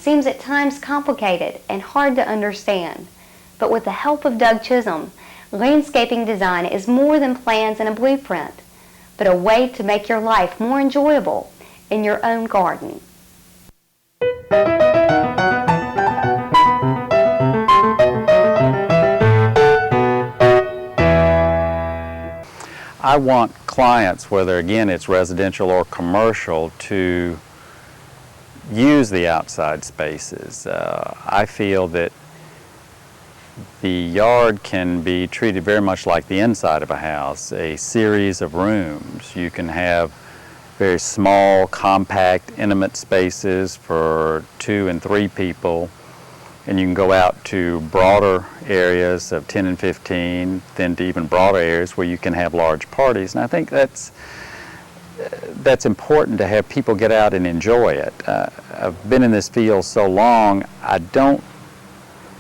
seems at times complicated and hard to understand. But with the help of Doug Chism, landscaping design is more than plans and a blueprint, but a way to make your life more enjoyable in your own garden. I want clients, whether again it's residential or commercial, to use the outside spaces. I feel that the yard can be treated very much like the inside of a house, a series of rooms. You can have very small, compact, intimate spaces for 2 and 3 people, and you can go out to broader areas of 10 and 15, then to even broader areas where you can have large parties. And I think that's important to have people get out and enjoy it. I've been in this field so long, I don't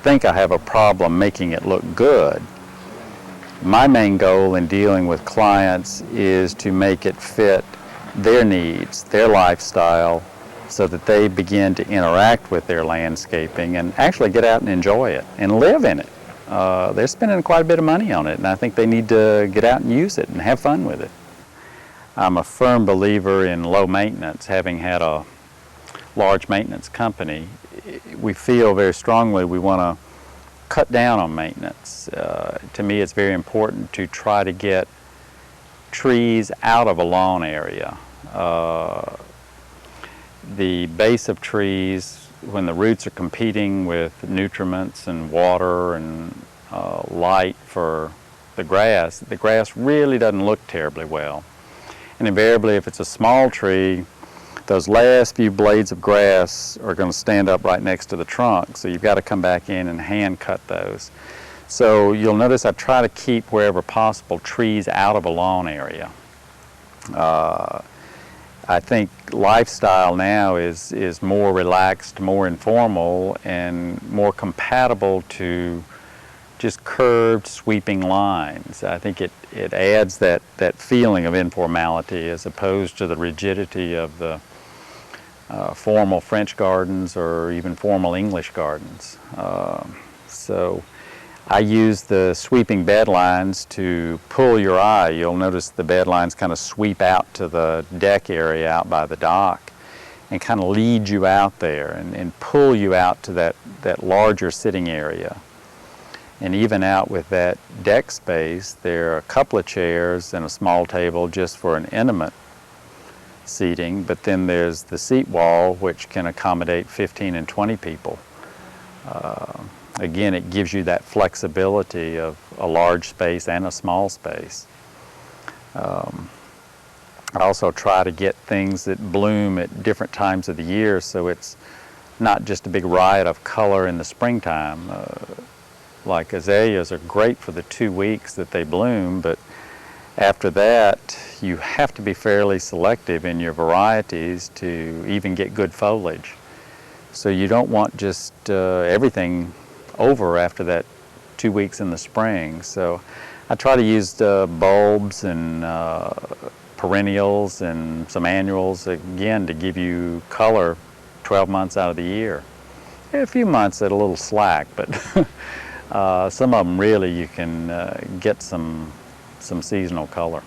think I have a problem making it look good. My main goal in dealing with clients is to make it fit their needs, their lifestyle, so that they begin to interact with their landscaping and actually get out and enjoy it and live in it. They're spending quite a bit of money on it, and I think they need to get out and use it and have fun with it. I'm a firm believer in low maintenance. Having had a large maintenance company, we feel very strongly we want to cut down on maintenance. To me, it's very important to try to get trees out of a lawn area. The base of trees, when the roots are competing with nutriments and water and light for the grass really doesn't look terribly well. And invariably, if it's a small tree, those last few blades of grass are going to stand up right next to the trunk, so you've got to come back in and hand cut those. So you'll notice I try to keep, wherever possible, trees out of a lawn area. I think lifestyle now is more relaxed, more informal, and more compatible to just curved, sweeping lines. I think it adds that feeling of informality as opposed to the rigidity of the formal French gardens or even formal English gardens. So I use the sweeping bed lines to pull your eye. You'll notice the bed lines kind of sweep out to the deck area out by the dock and kind of lead you out there and pull you out to that larger sitting area. And even out with that deck space, there are a couple of chairs and a small table just for an intimate seating, but then there's the seat wall, which can accommodate 15 and 20 people. Again, it gives you that flexibility of a large space and a small space. I also try to get things that bloom at different times of the year, so it's not just a big riot of color in the springtime. Like azaleas are great for the 2 weeks that they bloom, but after that, you have to be fairly selective in your varieties to even get good foliage. So you don't want just everything over after that 2 weeks in the spring. So I try to use bulbs and perennials and some annuals, again, to give you color 12 months out of the year. A few months at a little slack, but some of them really you can get some seasonal color.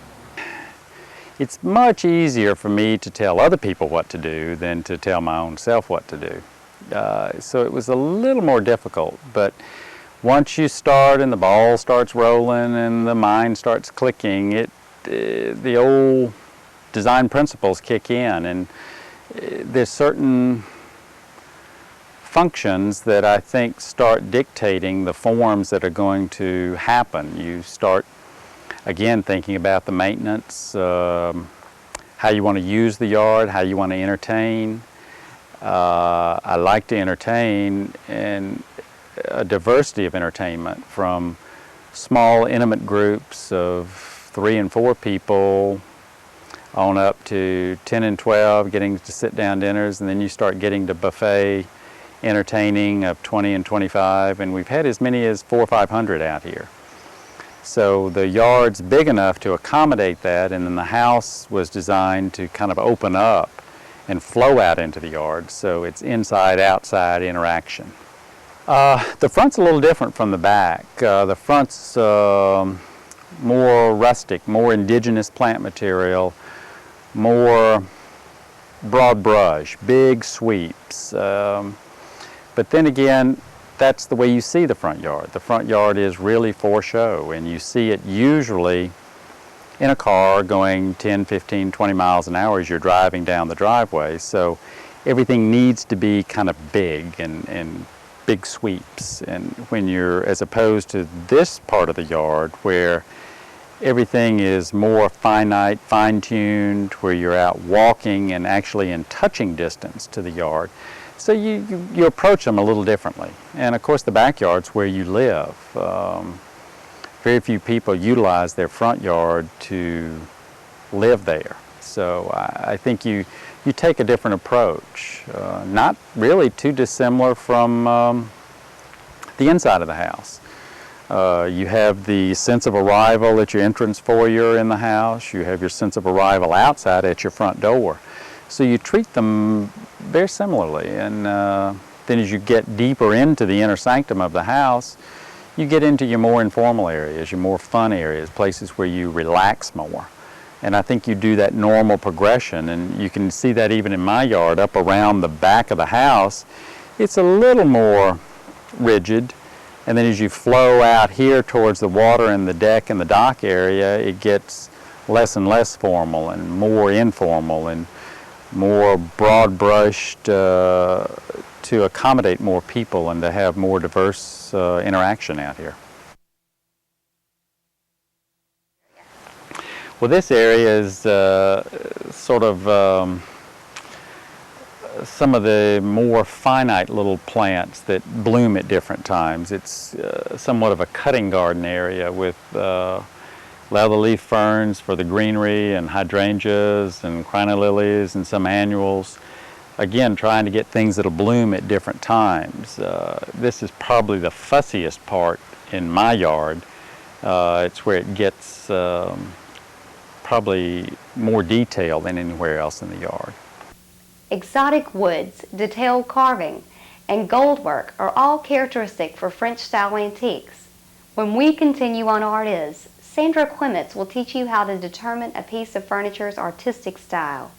It's much easier for me to tell other people what to do than to tell my own self what to do. So it was a little more difficult, but once you start and the ball starts rolling and the mind starts clicking, the old design principles kick in, and there's certain functions that I think start dictating the forms that are going to happen. You start, again, thinking about the maintenance, how you want to use the yard, how you want to entertain. I like to entertain in a diversity of entertainment, from small intimate groups of 3 and 4 people on up to 10 and 12, getting to sit down dinners, and then you start getting to buffet entertaining of 20 and 25, and we've had as many as 400 or 500 out here. So the yard's big enough to accommodate that, and then the house was designed to kind of open up and flow out into the yard, so it's inside-outside interaction. The front's a little different from the back. The front's more rustic, more indigenous plant material, more broad brush, big sweeps. But then again, that's the way you see the front yard. The front yard is really for show, and you see it usually in a car going 10, 15, 20 miles an hour as you're driving down the driveway. So everything needs to be kind of big and big sweeps. And when you're, as opposed to this part of the yard where everything is more finite, fine-tuned, where you're out walking and actually in touching distance to the yard. So you approach them a little differently. And of course the backyard's where you live. Very few people utilize their front yard to live there. So I think you take a different approach. Not really too dissimilar from the inside of the house. You have the sense of arrival at your entrance foyer in the house. You have your sense of arrival outside at your front door. So you treat them very similarly. And then as you get deeper into the inner sanctum of the house, you get into your more informal areas, your more fun areas, places where you relax more. And I think you do that normal progression, and you can see that even in my yard, up around the back of the house, it's a little more rigid. And then as you flow out here towards the water and the deck and the dock area, it gets less and less formal and more informal and more broad-brushed to accommodate more people and to have more diverse interaction out here. Well, this area is sort of some of the more finite little plants that bloom at different times. It's somewhat of a cutting garden area with leatherleaf ferns for the greenery and hydrangeas and crinolilies and some annuals. Again, trying to get things that'll bloom at different times. This is probably the fussiest part in my yard. It's where it gets probably more detail than anywhere else in the yard. Exotic woods, detailed carving, and gold work are all characteristic for French-style antiques. When we continue on Art Is, Sandra Clements will teach you how to determine a piece of furniture's artistic style.